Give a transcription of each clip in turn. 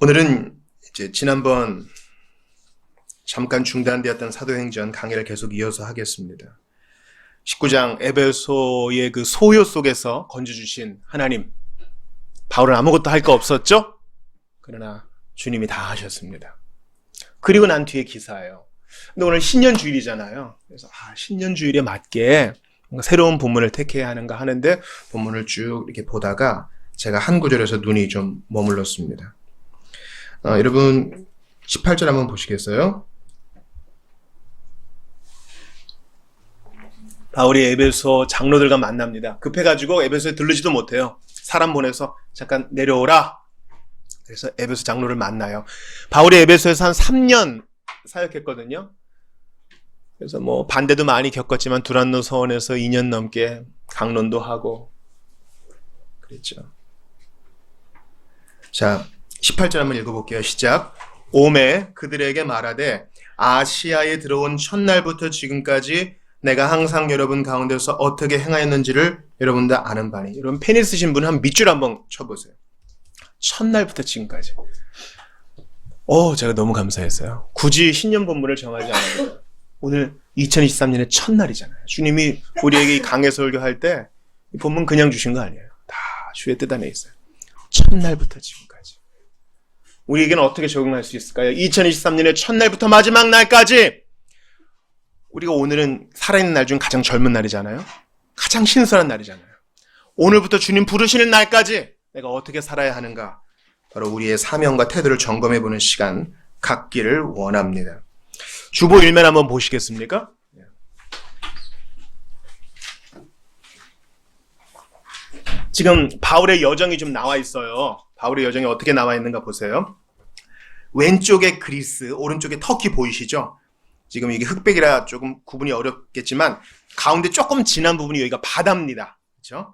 오늘은 이제 지난번 잠깐 중단되었던 사도행전 강의를 계속 이어서 하겠습니다. 19장 에베소의 그 소요 속에서 건져주신 하나님, 바울은 아무것도 할 거 없었죠? 그러나 주님이 다 하셨습니다. 그리고 난 뒤에 기사예요. 근데 오늘 신년주일이잖아요. 그래서 신년주일에 맞게 뭔가 새로운 본문을 택해야 하는가 하는데 본문을 쭉 이렇게 보다가 제가 한 구절에서 눈이 좀 머물렀습니다. 여러분 18절 한번 보시겠어요? 바울이 에베소 장로들과 만납니다. 급해가지고 에베소에 들르지도 못해요. 사람 보내서 잠깐 내려오라. 그래서 에베소 장로를 만나요. 바울이 에베소에서 한 3년 사역했거든요. 그래서 뭐 반대도 많이 겪었지만 두란노 서원에서 2년 넘게 강론도 하고 그랬죠. 자, 18절 한번 읽어볼게요. 시작. 오매 그들에게 말하되 아시아에 들어온 첫날부터 지금까지 내가 항상 여러분 가운데서 어떻게 행하였는지를 여러분 다 아는 바니. 여러분 펜을 쓰신 분 한 밑줄 한번 쳐보세요. 첫날부터 지금까지. 제가 너무 감사했어요. 굳이 신년 본문을 정하지 않아도 오늘 2023년의 첫날이잖아요. 주님이 우리에게 이 강해 설교할 때 이 본문 그냥 주신 거 아니에요. 다 주의 뜻 안에 있어요. 첫날부터 지금까지. 우리에게는 어떻게 적응할 수 있을까요? 2023년의 첫날부터 마지막 날까지. 우리가 오늘은 살아있는 날 중 가장 젊은 날이잖아요. 가장 신선한 날이잖아요. 오늘부터 주님 부르시는 날까지 내가 어떻게 살아야 하는가. 바로 우리의 사명과 태도를 점검해보는 시간 갖기를 원합니다. 주보 1면 한번 보시겠습니까? 지금 바울의 여정이 좀 나와 있어요. 바울의 여정이 어떻게 나와 있는가 보세요. 왼쪽에 그리스, 오른쪽에 터키 보이시죠? 지금 이게 흑백이라 조금 구분이 어렵겠지만 가운데 조금 진한 부분이 여기가 바다입니다. 그렇죠?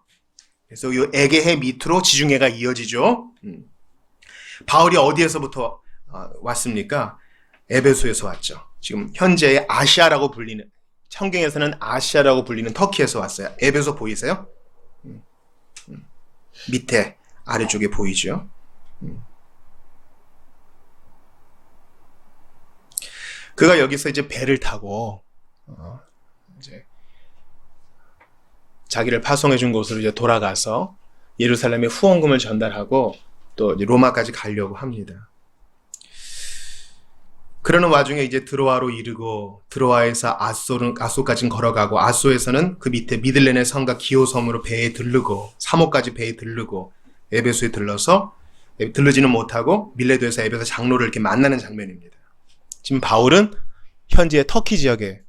그래서 이 에게해 밑으로 지중해가 이어지죠. 바울이 어디에서부터 왔습니까? 에베소에서 왔죠. 지금 현재의 아시아라고 불리는, 성경에서는 아시아라고 불리는 터키에서 왔어요. 에베소 보이세요? 밑에 아래쪽에 보이죠. 그가 여기서 이제 배를 타고 이제 자기를 파송해 준 곳으로 이제 돌아가서 예루살렘에 후원금을 전달하고 또 이제 로마까지 가려고 합니다. 그러는 와중에 이제 드로아로 이르고 드로아에서 아소까지 걸어가고 아소에서는 그 밑에 미들렌의 성과 기호 섬으로 배에 들르고 사모까지 배에 들르고 에베소에 들러서 들르지는 못하고 밀레도에서 에베소 장로를 이렇게 만나는 장면입니다. 지금 바울은 현재 터키 지역에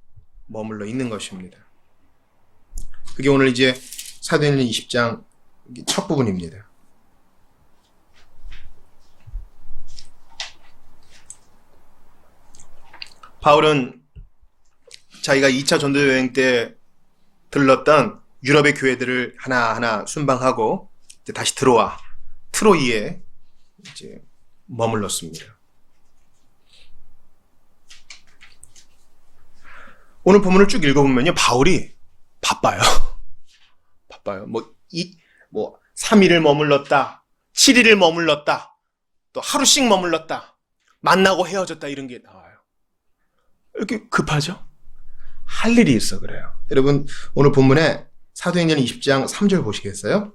머물러 있는 것입니다. 그게 오늘 이제 사도행전 20장 첫 부분입니다. 바울은 자기가 2차 전도 여행 때 들렀던 유럽의 교회들을 하나하나 순방하고 이제 다시 들어와 트로이에 이제 머물렀습니다. 오늘 본문을 쭉 읽어보면요, 바울이 바빠요. 바빠요. 3일을 머물렀다, 7일을 머물렀다, 또 하루씩 머물렀다, 만나고 헤어졌다, 이런 게 나와요. 이렇게 급하죠? 할 일이 있어 그래요. 여러분 오늘 본문에 사도행전 20장 3절 보시겠어요?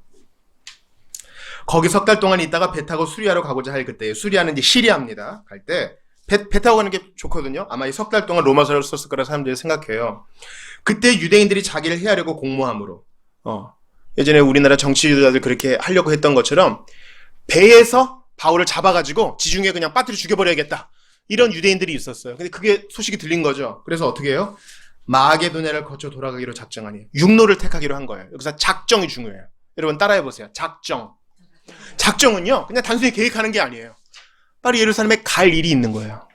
거기 석 달 동안 있다가 배 타고 수리아로 가고자 할 그때에, 수리아는 이제 시리아입니다. 갈 때 배 타고 가는 게 좋거든요. 아마 이 석 달 동안 로마서를 썼을 거라 사람들이 생각해요. 그때 유대인들이 자기를 해하려고 공모함으로 예전에 우리나라 정치 지도자들 그렇게 하려고 했던 것처럼 배에서 바울을 잡아가지고 지중해 그냥 빠뜨려 죽여버려야겠다, 이런 유대인들이 있었어요. 근데 그게 소식이 들린 거죠. 그래서 어떻게 해요? 마게도냐를 거쳐 돌아가기로 작정하니 육로를 택하기로 한 거예요. 여기서 작정이 중요해요. 여러분 따라해보세요. 작정은요 그냥 단순히 계획하는 게 아니에요. 빨리 예루살렘에 갈 일이 있는 거예요.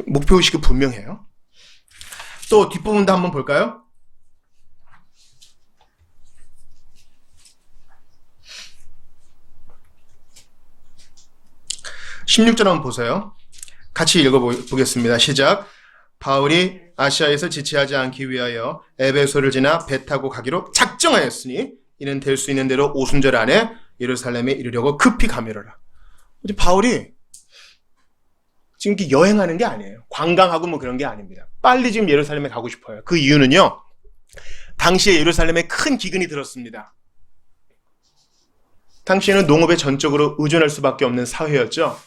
목표의식이 분명해요. 또 뒷부분도 한번 볼까요? (16절) 한번 보세요. 같이 읽어보겠습니다. 시작. 바울이 아시아에서 지체하지 않기 위하여 에베소를 지나 배 타고 가기로 작정하였으니 이는 될 수 있는 대로 오순절 안에 예루살렘에 이르려고 급히 가밀어라. 이제 바울이 지금 이렇게 여행하는 게 아니에요. 관광하고 뭐 그런 게 아닙니다. 빨리 지금 예루살렘에 가고 싶어요. 그 이유는요, 당시에 예루살렘에 큰 기근이 들었습니다. 당시에는 농업에 전적으로 의존할 수밖에 없는 사회였죠.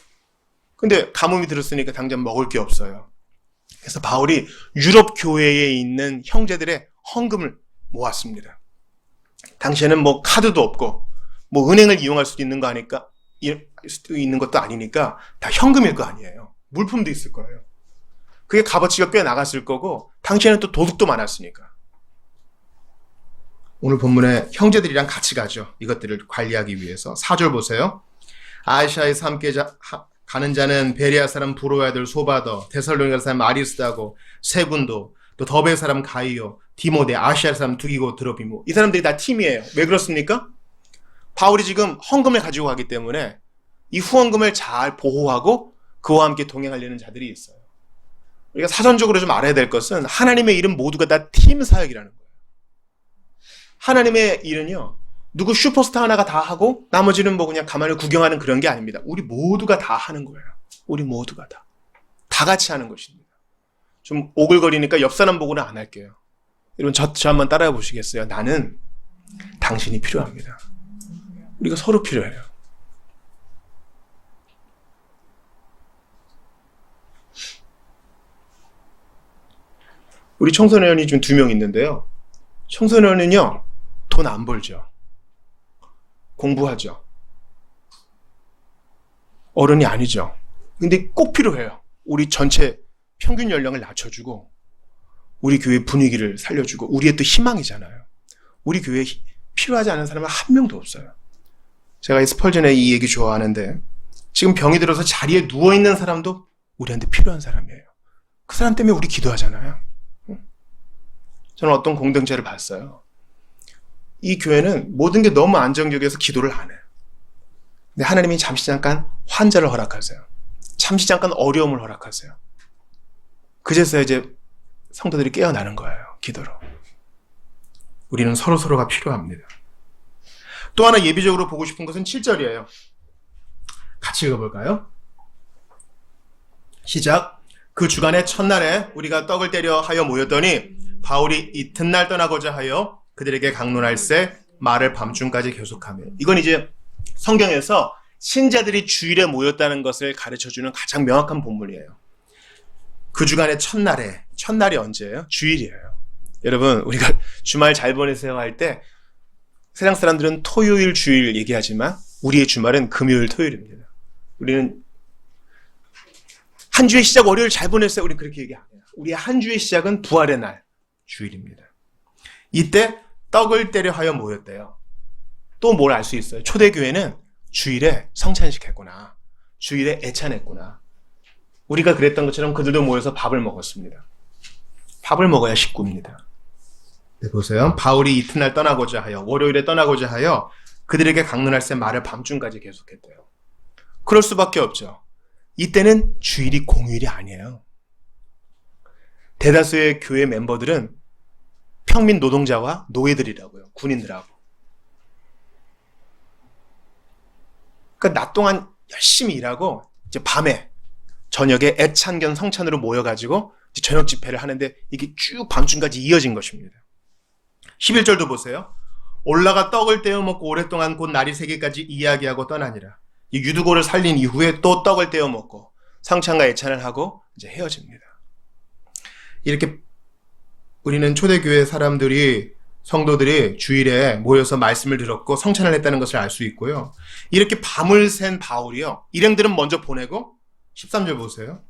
근데 가뭄이 들었으니까 당장 먹을 게 없어요. 그래서 바울이 유럽 교회에 있는 형제들의 헌금을 모았습니다. 당시에는 뭐 카드도 없고 뭐 은행을 이용할 수도 있는 거 아니까 있는 것도 아니니까 다 현금일 거 아니에요. 물품도 있을 거예요. 그게 값어치가 꽤 나갔을 거고 당시에는 또 도둑도 많았으니까. 오늘 본문에 형제들이랑 같이 가죠. 이것들을 관리하기 위해서. 4절 보세요. 아시아에서 함께 가는 자는 베레아 사람 브로의 아들 소바더, 데살로니가 사람 아리스다고, 세군도, 또 더베 사람 가이오, 디모데, 아시아 사람 두기고, 드로비모. 이 사람들이 다 팀이에요. 왜 그렇습니까? 바울이 지금 헌금을 가지고 가기 때문에 이 후원금을 잘 보호하고 그와 함께 동행하려는 자들이 있어요. 우리가 사전적으로 좀 알아야 될 것은 하나님의 일은 모두가 다 팀 사역이라는 거예요. 하나님의 일은요, 누구 슈퍼스타 하나가 다 하고 나머지는 뭐 그냥 가만히 구경하는 그런 게 아닙니다. 우리 모두가 다 하는 거예요. 우리 모두가 다. 다 같이 하는 것입니다. 좀 오글거리니까 옆 사람 보고는 안 할게요. 여러분 저 한번 따라해 보시겠어요? 나는 당신이 필요합니다. 우리가 서로 필요해요. 우리 청소년이 지금 2명 있는데요. 청소년은요, 돈 안 벌죠. 공부하죠. 어른이 아니죠. 근데 꼭 필요해요. 우리 전체 평균 연령을 낮춰주고 우리 교회 분위기를 살려주고 우리의 또 희망이잖아요. 우리 교회에 필요하지 않은 사람은 한 명도 없어요. 제가 이 스펄전의 이 얘기 좋아하는데 지금 병이 들어서 자리에 누워있는 사람도 우리한테 필요한 사람이에요. 그 사람 때문에 우리 기도하잖아요. 저는 어떤 공동체를 봤어요. 이 교회는 모든 게 너무 안정적이어서 기도를 안 해요. 근데 하나님이 잠시 잠깐 환자를 허락하세요. 잠시 잠깐 어려움을 허락하세요. 그제서야 이제 성도들이 깨어나는 거예요. 기도로. 우리는 서로서로가 필요합니다. 또 하나 예비적으로 보고 싶은 것은 7절이에요. 같이 읽어볼까요? 시작. 그 주간의 첫날에 우리가 떡을 떼려 하여 모였더니 바울이 이튿날 떠나고자 하여 그들에게 강론할세 말을 밤중까지 계속하며. 이건 이제 성경에서 신자들이 주일에 모였다는 것을 가르쳐주는 가장 명확한 본문이에요. 그 주간의 첫날이 언제예요? 주일이에요. 여러분, 우리가 주말 잘 보내세요 할 때 세상 사람들은 토요일, 주일 얘기하지만 우리의 주말은 금요일, 토요일입니다. 우리는 한 주의 시작 월요일 잘 보냈어요. 우리는 그렇게 얘기 안 해요. 우리의 한 주의 시작은 부활의 날, 주일입니다. 이때 떡을 떼려 하여 모였대요. 또 뭘 알 수 있어요? 초대교회는 주일에 성찬식 했구나. 주일에 애찬했구나. 우리가 그랬던 것처럼 그들도 모여서 밥을 먹었습니다. 밥을 먹어야 식구입니다. 네, 보세요. 바울이 이튿날 떠나고자 하여, 월요일에 떠나고자 하여 그들에게 강론할세 말을 밤중까지 계속했대요. 그럴 수밖에 없죠. 이때는 주일이 공휴일이 아니에요. 대다수의 교회 멤버들은 평민 노동자와 노예들이라고요. 군인들하고. 그러니까 낮 동안 열심히 일하고 이제 밤에 저녁에 애찬 겸 성찬으로 모여가지고 이제 저녁 집회를 하는데 이게 쭉 밤중까지 이어진 것입니다. 11절도 보세요. 올라가 떡을 떼어 먹고 오랫동안 곧 날이 새기까지 이야기하고 떠나니라. 이 유두고를 살린 이후에 또 떡을 떼어 먹고 성찬과 애찬을 하고 이제 헤어집니다. 이렇게 우리는 초대교회 사람들이, 성도들이 주일에 모여서 말씀을 들었고 성찬을 했다는 것을 알 수 있고요. 이렇게 밤을 샌 바울이요, 일행들은 먼저 보내고 13절 보세요.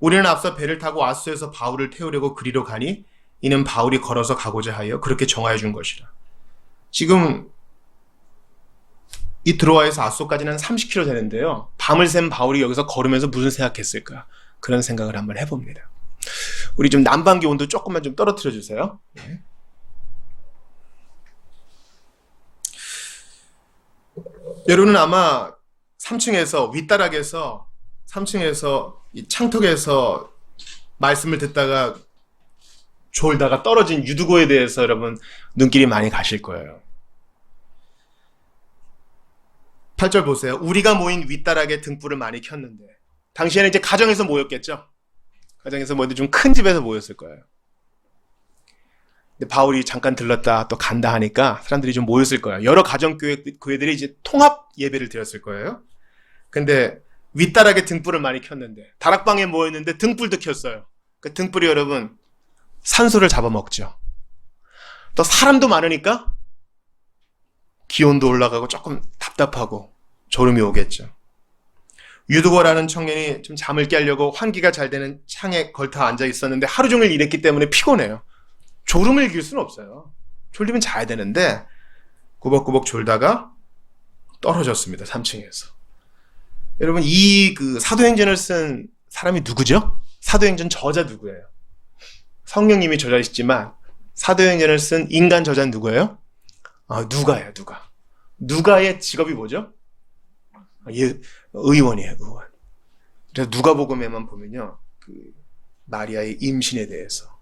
우리는 앞서 배를 타고 아소에서 바울을 태우려고 그리로 가니 이는 바울이 걸어서 가고자 하여 그렇게 정하여 준 것이라. 지금 이 드로아에서 아소까지는 30km 되는데요. 밤을 샌 바울이 여기서 걸으면서 무슨 생각했을까? 그런 생각을 한번 해봅니다. 우리 좀 난방기 온도 조금만 좀 떨어뜨려 주세요. 네. 여러분은 아마 3층에서 윗다락에서 3층에서 이 창턱에서 말씀을 듣다가 졸다가 떨어진 유두고에 대해서 여러분 눈길이 많이 가실 거예요. 8절 보세요. 우리가 모인 윗다락에 등불을 많이 켰는데. 당시에는 이제 가정에서 모였겠죠. 가정에서 모였는데 좀 큰 집에서 모였을 거예요. 근데 바울이 잠깐 들렀다 또 간다 하니까 사람들이 좀 모였을 거예요. 여러 가정교회들이 이제 통합 예배를 드렸을 거예요. 근데 윗다락에 등불을 많이 켰는데, 다락방에 모였는데 등불도 켰어요. 그 등불이 여러분 산소를 잡아먹죠. 또 사람도 많으니까 기온도 올라가고 조금 답답하고 졸음이 오겠죠. 유두거라는 청년이 좀 잠을 깨려고 환기가 잘 되는 창에 걸터 앉아 있었는데 하루 종일 일했기 때문에 피곤해요. 졸음을 이길 수는 없어요. 졸리면 자야 되는데 꾸벅꾸벅 졸다가 떨어졌습니다. 3층에서. 여러분, 이 사도행전을 쓴 사람이 누구죠? 사도행전 저자 누구예요? 성령님이 저자이시지만 사도행전을 쓴 인간 저자는 누구예요? 누가예요, 누가. 누가의 직업이 뭐죠? 의원이에요, 의원. 그래서 누가복음에만 보면요, 마리아의 임신에 대해서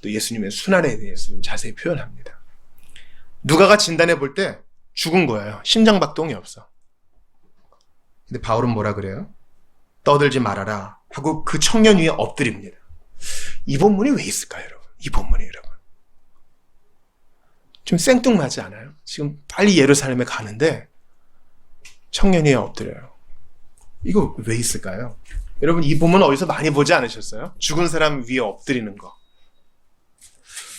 또 예수님의 순환에 대해서 좀 자세히 표현합니다. 누가가 진단해 볼 때 죽은 거예요. 심장박동이 없어. 근데 바울은 뭐라 그래요? 떠들지 말아라 하고 그 청년 위에 엎드립니다. 이 본문이 왜 있을까요, 여러분? 이 본문이 여러분. 좀 생뚱맞지 않아요? 지금 빨리 예루살렘에 가는데 청년 위에 엎드려요. 이거 왜 있을까요? 여러분, 이 본문 어디서 많이 보지 않으셨어요? 죽은 사람 위에 엎드리는 거.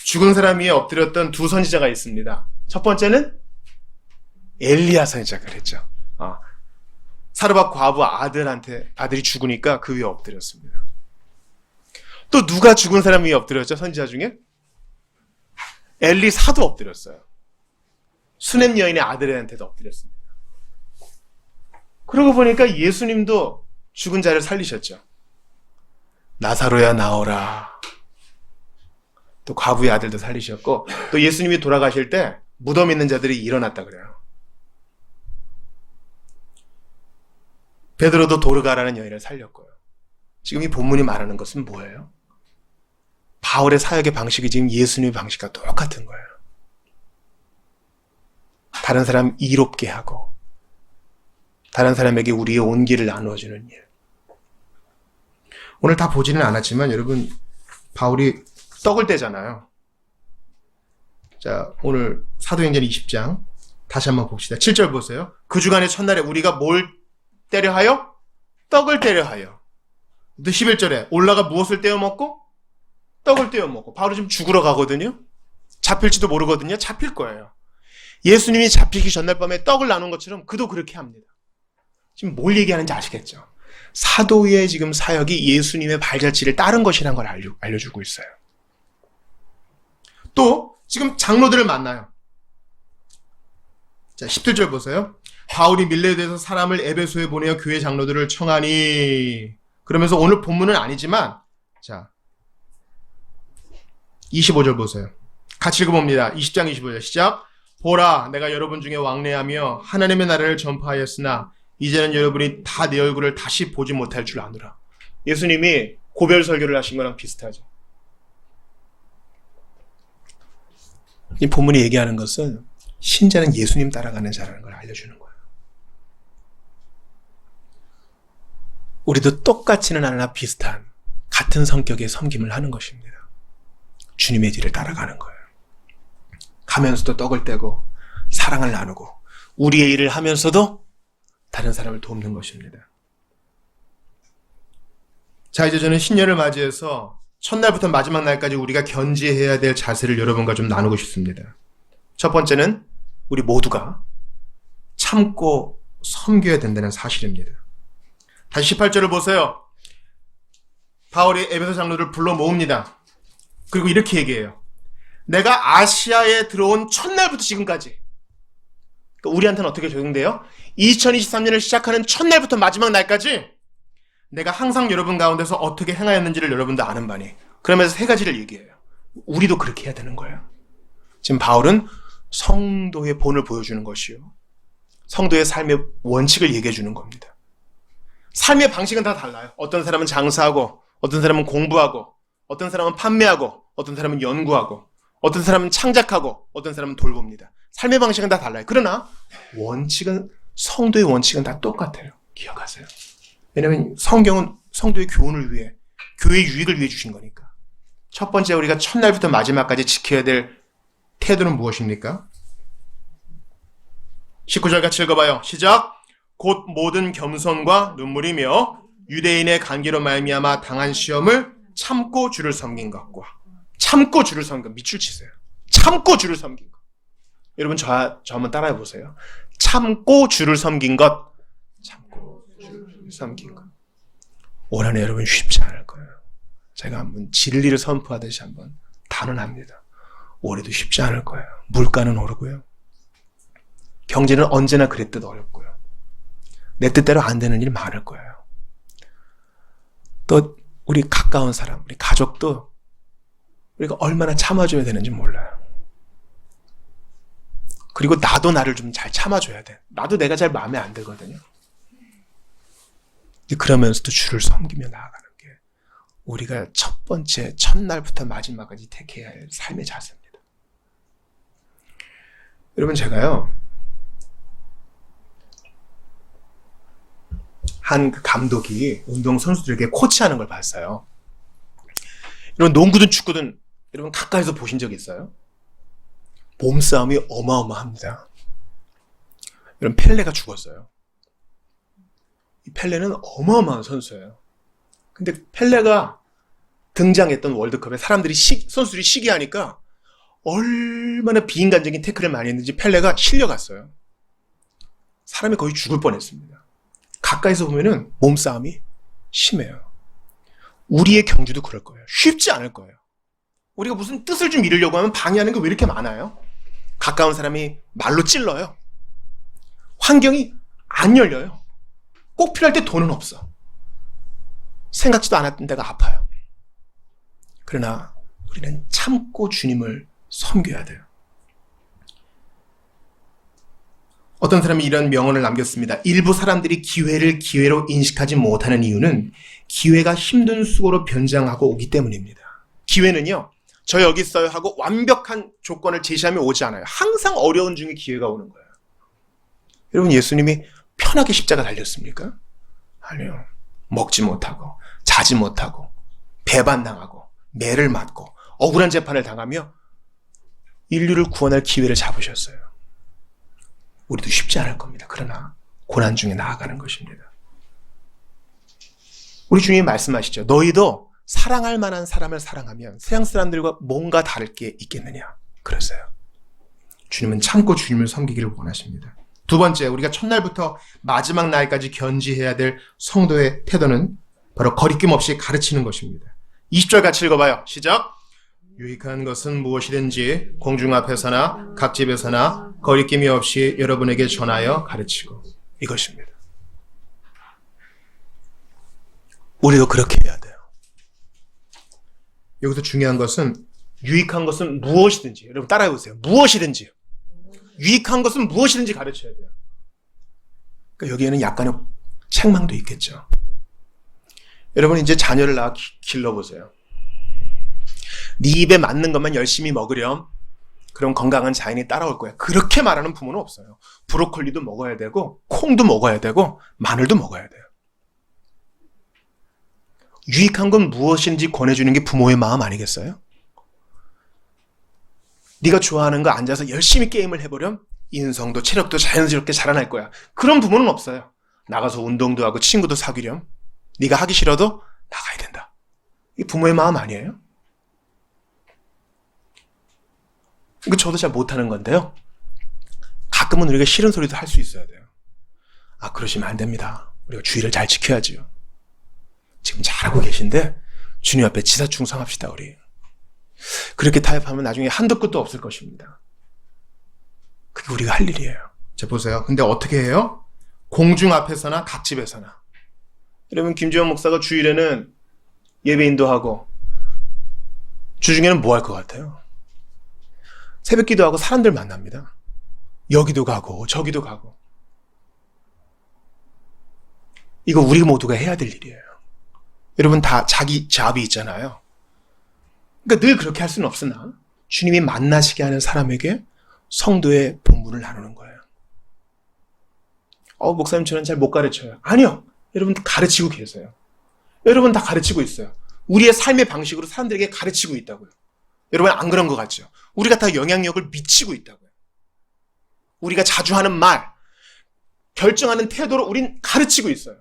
죽은 사람 위에 엎드렸던 두 선지자가 있습니다. 첫 번째는 엘리야 선지자가 그랬죠. 사르밧 과부 아들이 죽으니까 그 위에 엎드렸습니다. 또 누가 죽은 사람 위에 엎드렸죠? 선지자 중에? 엘리사도 엎드렸어요. 수넴 여인의 아들한테도 엎드렸습니다. 그러고 보니까 예수님도 죽은 자를 살리셨죠. 나사로야 나오라. 또 과부의 아들도 살리셨고, 또 예수님이 돌아가실 때 무덤 있는 자들이 일어났다 그래요. 베드로도 도르가라는 여인을 살렸고요. 지금 이 본문이 말하는 것은 뭐예요? 바울의 사역의 방식이 지금 예수님의 방식과 똑같은 거예요. 다른 사람 이롭게 하고 다른 사람에게 우리의 온기를 나누어주는 일. 오늘 다 보지는 않았지만 여러분, 바울이 떡을 떼잖아요. 자, 오늘 사도행전 20장 다시 한번 봅시다. 7절 보세요. 그 주간의 첫날에 우리가 뭘 때려 하여? 떡을 때려 하여. 또 11절에 올라가 무엇을 떼어 먹고? 떡을 떼어 먹고. 바울이 지금 죽으러 가거든요. 잡힐지도 모르거든요. 잡힐 거예요. 예수님이 잡히기 전날 밤에 떡을 나눈 것처럼 그도 그렇게 합니다. 지금 뭘 얘기하는지 아시겠죠? 사도의 지금 사역이 예수님의 발자취를 따른 것이라는 걸 알려주고 있어요. 또 지금 장로들을 만나요. 자, 17절 보세요. 바울이 밀레드에서 사람을 에베소에 보내어 교회 장로들을 청하니. 그러면서 오늘 본문은 아니지만, 자, 25절 보세요. 같이 읽어봅니다. 20장 25절 시작. 보라, 내가 여러분 중에 왕래하며 하나님의 나라를 전파하였으나 이제는 여러분이 다 내 얼굴을 다시 보지 못할 줄 아노라. 예수님이 고별 설교를 하신 거랑 비슷하죠. 이 본문이 얘기하는 것은 신자는 예수님 따라가는 자라는 걸 알려주는 거예요. 우리도 똑같지는 않으나 비슷한 같은 성격의 섬김을 하는 것입니다. 주님의 뒤를 따라가는 거예요. 가면서도 떡을 떼고 사랑을 나누고 우리의 일을 하면서도 다른 사람을 돕는 것입니다. 자, 이제 저는 신년을 맞이해서 첫날부터 마지막 날까지 우리가 견지해야 될 자세를 여러분과 좀 나누고 싶습니다. 첫 번째는 우리 모두가 참고 섬겨야 된다는 사실입니다. 다시 18절을 보세요. 바울이 에베소 장로를 불러 모읍니다. 그리고 이렇게 얘기해요. 내가 아시아에 들어온 첫날부터 지금까지, 그러니까 우리한테는 어떻게 적용돼요? 2023년을 시작하는 첫날부터 마지막 날까지 내가 항상 여러분 가운데서 어떻게 행하였는지를 여러분도 아는 바니. 그러면서 세 가지를 얘기해요. 우리도 그렇게 해야 되는 거예요. 지금 바울은 성도의 본을 보여주는 것이요, 성도의 삶의 원칙을 얘기해 주는 겁니다. 삶의 방식은 다 달라요. 어떤 사람은 장사하고, 어떤 사람은 공부하고, 어떤 사람은 판매하고, 어떤 사람은 연구하고, 어떤 사람은 창작하고, 어떤 사람은 돌봅니다. 삶의 방식은 다 달라요. 그러나 원칙은 성도의 원칙은 다 똑같아요. 기억하세요. 왜냐하면 성경은 성도의 교훈을 위해, 교회의 유익을 위해 주신 거니까. 첫 번째 우리가 첫날부터 마지막까지 지켜야 될 태도는 무엇입니까? 19절 같이 읽어봐요. 시작. 곧 모든 겸손과 눈물이며 유대인의 간계로 말미암아 당한 시험을 참고 주를 섬긴 것과, 참고 주를 섬긴 것, 밑줄 치세요. 참고 주를 섬긴 것. 여러분 저 한번 따라해 보세요. 참고 주를 섬긴 것, 참고 주를 섬긴 것. 올 한해 여러분 쉽지 않을 거예요. 제가 한번 진리를 선포하듯이 한번 단언합니다. 올해도 쉽지 않을 거예요. 물가는 오르고요. 경제는 언제나 그랬듯 어렵고요. 내 뜻대로 안 되는 일 많을 거예요. 또 우리 가까운 사람, 우리 가족도 우리가 얼마나 참아줘야 되는지 몰라요. 그리고 나도 나를 좀 잘 참아줘야 돼. 나도 내가 잘 마음에 안 들거든요. 그러면서도 주를 섬기며 나아가는 게 우리가 첫 번째, 첫날부터 마지막까지 택해야 할 삶의 자세입니다. 여러분 제가요, 한 그 감독이 운동선수들에게 코치하는 걸 봤어요. 여러분 농구든 축구든 여러분 가까이서 보신 적 있어요? 몸싸움이 어마어마합니다. 여러분 펠레가 죽었어요. 이 펠레는 어마어마한 선수예요. 근데 펠레가 등장했던 월드컵에 사람들이 선수들이 시기하니까 얼마나 비인간적인 태클을 많이 했는지 펠레가 실려갔어요. 사람이 거의 죽을 뻔했습니다. 가까이서 보면은 몸싸움이 심해요. 우리의 경주도 그럴 거예요. 쉽지 않을 거예요. 우리가 무슨 뜻을 좀 이루려고 하면 방해하는 게 왜 이렇게 많아요? 가까운 사람이 말로 찔러요. 환경이 안 열려요. 꼭 필요할 때 돈은 없어. 생각지도 않았던 데가 아파요. 그러나 우리는 참고 주님을 섬겨야 돼요. 어떤 사람이 이런 명언을 남겼습니다. 일부 사람들이 기회를 기회로 인식하지 못하는 이유는 기회가 힘든 수고로 변장하고 오기 때문입니다. 기회는요, 저 여기 있어요 하고 완벽한 조건을 제시하며 오지 않아요. 항상 어려운 중에 기회가 오는 거예요. 여러분 예수님이 편하게 십자가 달렸습니까? 아니요. 먹지 못하고 자지 못하고 배반당하고 매를 맞고 억울한 재판을 당하며 인류를 구원할 기회를 잡으셨어요. 우리도 쉽지 않을 겁니다. 그러나 고난 중에 나아가는 것입니다. 우리 주님이 말씀하시죠. 너희도 사랑할 만한 사람을 사랑하면 세상 사람들과 뭔가 다를 게 있겠느냐. 그랬어요. 주님은 참고 주님을 섬기기를 원하십니다. 두 번째, 우리가 첫날부터 마지막 날까지 견지해야 될 성도의 태도는 바로 거리낌 없이 가르치는 것입니다. 20절 같이 읽어봐요. 시작. 유익한 것은 무엇이든지 공중 앞에서나 각 집에서나 거리낌이 없이 여러분에게 전하여 가르치고, 이것입니다. 우리도 그렇게 해야 돼요. 여기서 중요한 것은 유익한 것은 무엇이든지, 여러분 따라해보세요. 무엇이든지, 유익한 것은 무엇이든지 가르쳐야 돼요. 그러니까 여기에는 약간의 책망도 있겠죠. 여러분 이제 자녀를 낳아 길러보세요. 네 입에 맞는 것만 열심히 먹으렴. 그럼 건강한 자연이 따라올 거야. 그렇게 말하는 부모는 없어요. 브로콜리도 먹어야 되고 콩도 먹어야 되고 마늘도 먹어야 돼요. 유익한 건 무엇인지 권해주는 게 부모의 마음 아니겠어요? 네가 좋아하는 거 앉아서 열심히 게임을 해보렴. 인성도 체력도 자연스럽게 자라날 거야. 그런 부모는 없어요. 나가서 운동도 하고 친구도 사귀렴. 네가 하기 싫어도 나가야 된다. 이게 부모의 마음 아니에요? 이거 저도 잘 못하는 건데요. 가끔은 우리가 싫은 소리도 할 수 있어야 돼요. 아, 그러시면 안 됩니다. 우리가 주의를 잘 지켜야지요. 지금 잘하고 계신데 주님 앞에 지사충성합시다. 우리 그렇게 타협하면 나중에 한도 끝도 없을 것입니다. 그게 우리가 할 일이에요. 자, 보세요. 근데 어떻게 해요? 공중 앞에서나 각 집에서나. 여러분 김지원 목사가 주일에는 예배 인도하고 주중에는 뭐 할 것 같아요? 새벽 기도하고 사람들 만납니다. 여기도 가고 저기도 가고. 이거 우리 모두가 해야 될 일이에요. 여러분 다 자기 잡이 있잖아요. 그러니까 늘 그렇게 할 수는 없으나 주님이 만나시게 하는 사람에게 성도의 본분을 나누는 거예요. 목사님 저는 잘 못 가르쳐요. 아니요. 여러분 가르치고 계세요. 여러분 다 가르치고 있어요. 우리의 삶의 방식으로 사람들에게 가르치고 있다고요. 여러분 안 그런 것 같죠? 우리가 다 영향력을 미치고 있다고요. 우리가 자주 하는 말, 결정하는 태도로 우린 가르치고 있어요.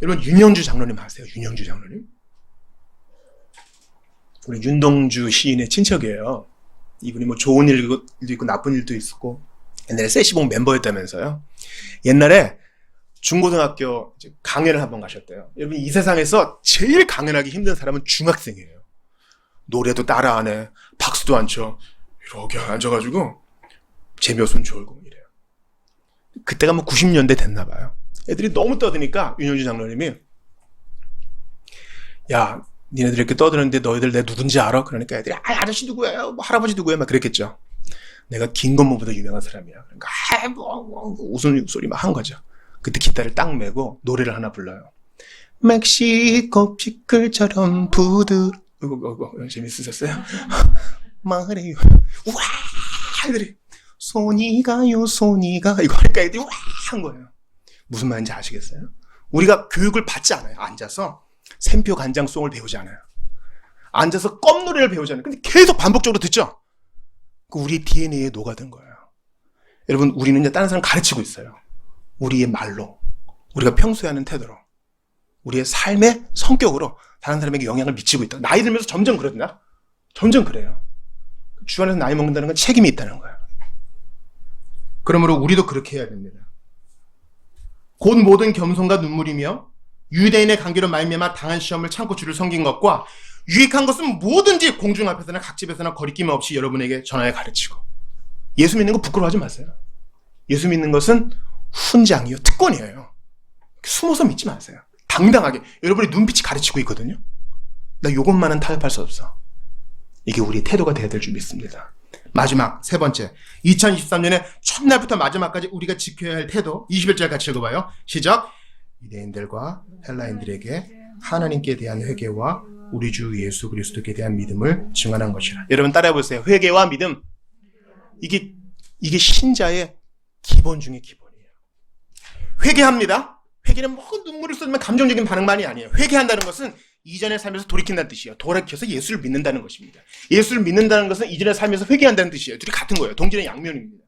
여러분 윤영주 장로님 아세요? 윤영주 장로님? 우리 윤동주 시인의 친척이에요. 이분이 뭐 좋은 일도 있고 나쁜 일도 있었고 옛날에 세시봉 멤버였다면서요. 옛날에 중고등학교 강연을 한번 가셨대요. 여러분 이 세상에서 제일 강연하기 힘든 사람은 중학생이에요. 노래도 따라 안 해. 박수도 안 쳐. 이렇게 앉아가지고 재미없으면 졸고 이래요. 그때가 뭐 90년대 됐나 봐요. 애들이 너무 떠드니까 윤영주 장로님이 야 니네들 이렇게 떠드는데 너희들 내 누군지 알아? 그러니까 애들이 아저씨 누구예요? 뭐 할아버지 누구예요? 막 그랬겠죠. 내가 김건모보다 유명한 사람이야. 그러니까 웃음소리 막 한 거죠. 그때 기타를 딱 메고 노래를 하나 불러요. 멕시코 피클처럼 부드 이거 재밌으셨어요? 말해요. 우와 애들이 손이 가요 손이 가 이거 하니까 애들이 우와 한 거예요. 무슨 말인지 아시겠어요? 우리가 교육을 받지 않아요. 앉아서 샘표 간장송을 배우지 않아요. 앉아서 껌노래를 배우지 않아요. 근데 계속 반복적으로 듣죠? 그 우리 DNA에 녹아든 거예요. 여러분 우리는 이제 다른 사람 가르치고 있어요. 우리의 말로, 우리가 평소에 하는 태도로, 우리의 삶의 성격으로 다른 사람에게 영향을 미치고 있다. 나이 들면서 점점 그러나? 점점 그래요. 주변에서 나이 먹는다는 건 책임이 있다는 거예요. 그러므로 우리도 그렇게 해야 됩니다. 곧 모든 겸손과 눈물이며 유대인의 관계로 말미암아 당한 시험을 참고 주를 섬긴 것과 유익한 것은 뭐든지 공중 앞에서나 각집에서나 거리낌 없이 여러분에게 전하여 가르치고. 예수 믿는 거 부끄러워하지 마세요. 예수 믿는 것은 훈장이요 특권이에요. 숨어서 믿지 마세요. 당당하게 여러분의 눈빛이 가르치고 있거든요. 나 이것만은 타협할 수 없어. 이게 우리의 태도가 되어야 될 줄 믿습니다. 마지막 세 번째 2023년의 첫날부터 마지막까지 우리가 지켜야 할 태도 21절 같이 읽어봐요. 시작. 유대인들과 헬라인들에게 하나님께 대한 회개와 우리 주 예수 그리스도께 대한 믿음을 증언한 것이라. 여러분 따라해 보세요. 회개와 믿음. 이게 신자의 기본 중에 기본이에요. 회개합니다. 회개는 뭐 눈물을 쏟으면 감정적인 반응만이 아니에요. 회개한다는 것은 이전의 삶에서 돌이킨다는 뜻이에요. 돌이켜서 예수를 믿는다는 것입니다. 예수를 믿는다는 것은 이전의 삶에서 회개한다는 뜻이에요. 둘이 같은 거예요. 동전의 양면입니다.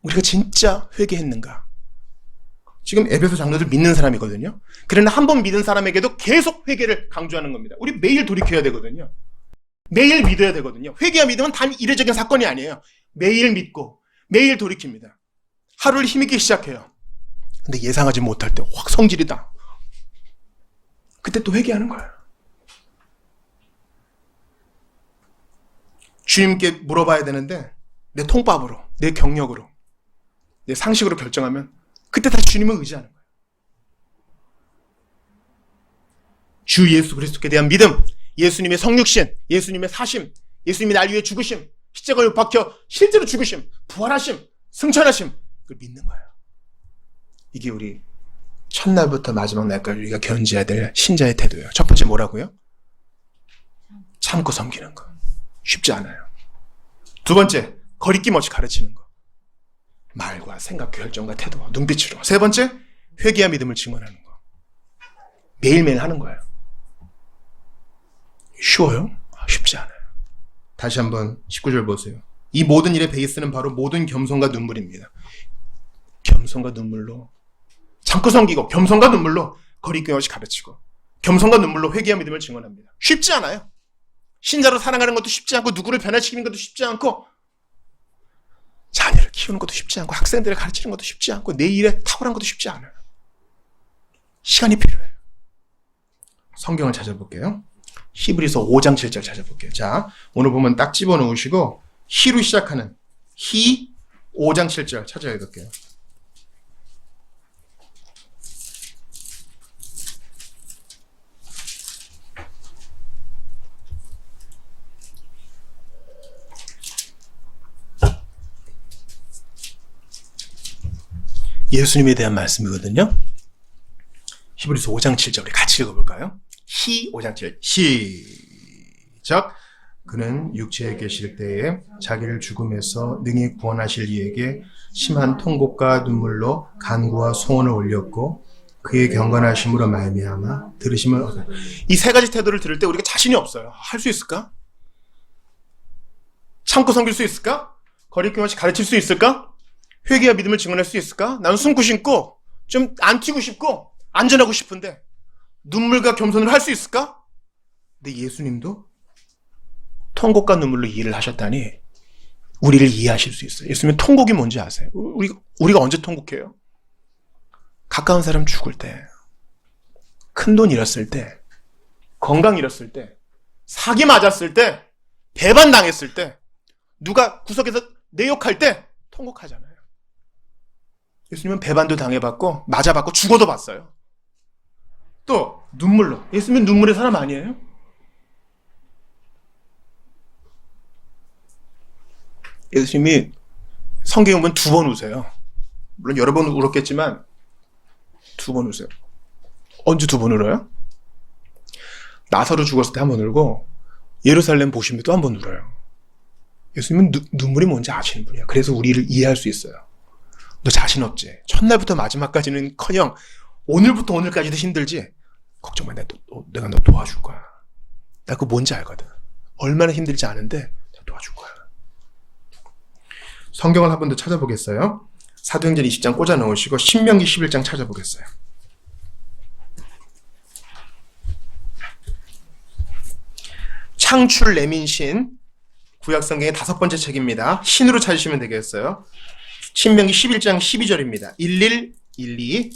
우리가 진짜 회개했는가? 지금 에베소 장로들 믿는 사람이거든요. 그러나 한 번 믿은 사람에게도 계속 회개를 강조하는 겁니다. 우리 매일 돌이켜야 되거든요. 매일 믿어야 되거든요. 회개와 믿음은 단 이례적인 사건이 아니에요. 매일 믿고 매일 돌이킵니다. 하루를 힘있게 시작해요. 근데 예상하지 못할 때 확 성질이다. 그때 또 회개하는 거예요. 주님께 물어봐야 되는데 내 통밥으로, 내 경력으로, 내 상식으로 결정하면 그때 다시 주님을 의지하는 거예요. 주 예수 그리스도께 대한 믿음, 예수님의 성육신, 예수님의 사심, 예수님이 날 위해 죽으심, 십자가에 못 박혀 실제로 죽으심, 부활하심, 승천하심, 그걸 믿는 거예요. 이게 우리 첫날부터 마지막 날까지 우리가 견지해야 될 신자의 태도예요. 첫 번째 뭐라고요? 참고 섬기는 거. 쉽지 않아요. 두 번째, 거리낌 없이 가르치는 거. 말과 생각, 결정과 태도와 눈빛으로. 세 번째, 회개와 믿음을 증언하는 거. 매일매일 하는 거예요. 쉬워요? 쉽지 않아요. 다시 한번 19절 보세요. 이 모든 일의 베이스는 바로 모든 겸손과 눈물입니다. 겸손과 눈물로 참고 섬기고, 겸손과 눈물로 거리낌 없이 가르치고, 겸손과 눈물로 회개와 믿음을 증언합니다. 쉽지 않아요. 신자로 살아가는 것도 쉽지 않고, 누구를 변화시키는 것도 쉽지 않고, 자녀를 키우는 것도 쉽지 않고, 학생들을 가르치는 것도 쉽지 않고, 내 일에 탁월한 것도 쉽지 않아요. 시간이 필요해요. 성경을 찾아볼게요. 히브리서 5장 7절 찾아볼게요. 자, 오늘 보면 딱 집어넣으시고 히로 시작하는 히 5장 7절 찾아 읽을게요. 예수님에 대한 말씀이거든요. 히브리서 5장 7절 우리 같이 읽어볼까요? 히 5장 7 시작. 그는 육체에 계실 때에 자기를 죽음에서 능히 구원하실 이에게 심한 통곡과 눈물로 간구와 소원을 올렸고 그의 경건하심으로 말미암아 들으심을 얻어. 이 세 가지 태도를 들을 때 우리가 자신이 없어요. 할 수 있을까? 참고 섬길 수 있을까? 거리낌 없이 가르칠 수 있을까? 회개와 믿음을 증언할 수 있을까? 나는 숨고 싶고 좀 안 튀고 싶고 안전하고 싶은데 눈물과 겸손을 할 수 있을까? 근데 예수님도 통곡과 눈물로 이해를 하셨다니 우리를 이해하실 수 있어요. 예수님은 통곡이 뭔지 아세요? 우리가 언제 통곡해요? 가까운 사람 죽을 때, 큰 돈 잃었을 때, 건강 잃었을 때, 사기 맞았을 때, 배반당했을 때, 누가 구석에서 내 욕할 때 통곡하잖아요. 예수님은 배반도 당해봤고 맞아봤고 죽어도 봤어요. 또 눈물로. 예수님은 눈물의 사람 아니에요? 예수님이 성경에 보면 2번 우세요. 물론 여러 번 울었겠지만 2번 우세요. 언제 2번 울어요? 나사로 죽었을 때 1번 울고 예루살렘 보시면 또 1번 울어요. 예수님은 눈물이 뭔지 아시는 분이야. 그래서 우리를 이해할 수 있어요. 너 자신 없지? 첫날부터 마지막까지는 커녕 오늘부터 오늘까지도 힘들지? 걱정 마. 내가 너 도와줄 거야. 나 그거 뭔지 알거든. 얼마나 힘들지 아는데 내가 도와줄 거야. 성경을 한 번 더 찾아보겠어요. 사도행전 20장 꽂아 넣으시고 신명기 11장 찾아보겠어요. 창출 레민신 구약성경의 5번째 책입니다. 신으로 찾으시면 되겠어요. 신명기 11장 12절입니다. 11, 12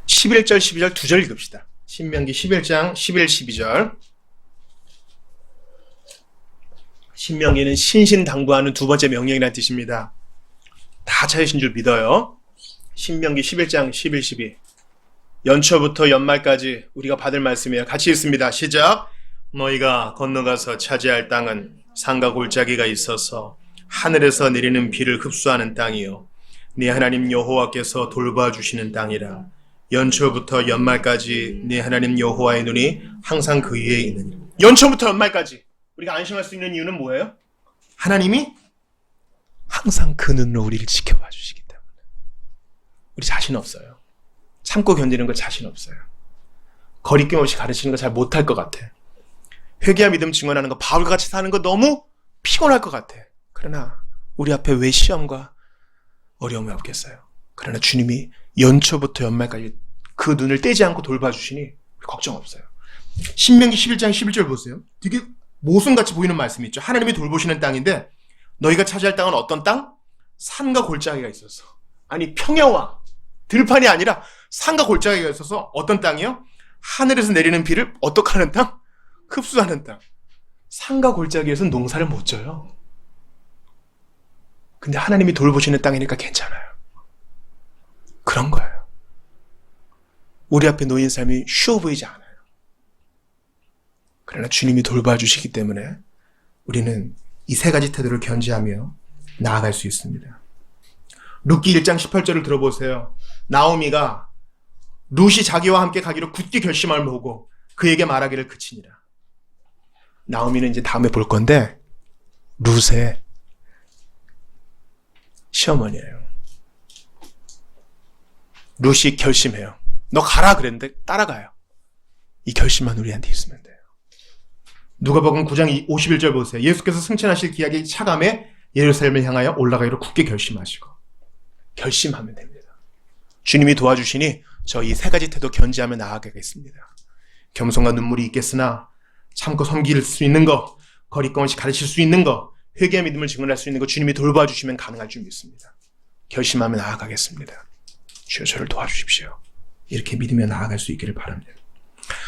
11절, 12절 2절 읽읍시다. 신명기 11장 11, 12절. 신명기는 신신당부하는 2번째 명령이라는 뜻입니다. 다 찾으신 줄 믿어요. 신명기 11장 11, 12. 연초부터 연말까지 우리가 받을 말씀이에요. 같이 읽습니다. 시작. 너희가 건너가서 차지할 땅은 산과 골짜기가 있어서 하늘에서 내리는 비를 흡수하는 땅이요 네 하나님 여호와께서 돌봐주시는 땅이라. 연초부터 연말까지 네 하나님 여호와의 눈이 항상 그 위에 있느니라. 연초부터 연말까지 우리가 안심할 수 있는 이유는 뭐예요? 하나님이 항상 그 눈으로 우리를 지켜봐 주시기 때문에. 우리 자신 없어요. 참고 견디는 거 자신 없어요. 거리낌 없이 가르치는 거 잘 못할 것 같아. 회개와 믿음 증언하는 거 바울같이 사는 거 너무 피곤할 것 같아. 그러나 우리 앞에 왜 시험과 어려움이 없겠어요? 그러나 주님이 연초부터 연말까지 그 눈을 떼지 않고 돌봐주시니 걱정 없어요. 신명기 11장 11절 보세요. 되게 모순같이 보이는 말씀이 있죠. 하나님이 돌보시는 땅인데 너희가 차지할 땅은 어떤 땅? 산과 골짜기가 있어서. 아니 평야와 들판이 아니라 산과 골짜기가 있어서 어떤 땅이요? 하늘에서 내리는 비를 어떻게 하는 땅? 흡수하는 땅. 산과 골짜기에서 농사를 못 져요. 근데 하나님이 돌보시는 땅이니까 괜찮아요. 그런 거예요. 우리 앞에 놓인 삶이 쉬워 보이지 않아요. 그러나 주님이 돌봐주시기 때문에 우리는 이 3가지 태도를 견지하며 나아갈 수 있습니다. 룻기 1장 18절을 들어보세요. 나오미가 룻이 자기와 함께 가기로 굳게 결심함을 보고 그에게 말하기를 그치니라. 나오미는 이제 다음에 볼 건데 룻의 시어머니예요. 룻이 결심해요. 너 가라 그랬는데 따라가요. 이 결심만 우리한테 있으면 돼요. 누가복음 9장 51절 보세요. 예수께서 승천하실 기약이 차감해 예루살렘을 향하여 올라가기로 굳게 결심하시고. 결심하면 됩니다. 주님이 도와주시니 저 이 3가지 태도 견지하며 나아가겠습니다. 겸손과 눈물이 있겠으나 참고 섬길 수 있는 거, 거리낌 없이 가르칠 수 있는 거, 회개의 믿음을 증언할 수 있는 거 주님이 돌봐주시면 가능할 줄 믿습니다. 결심하며 나아가겠습니다. 주여 저를 도와주십시오. 이렇게 믿으며 나아갈 수 있기를 바랍니다.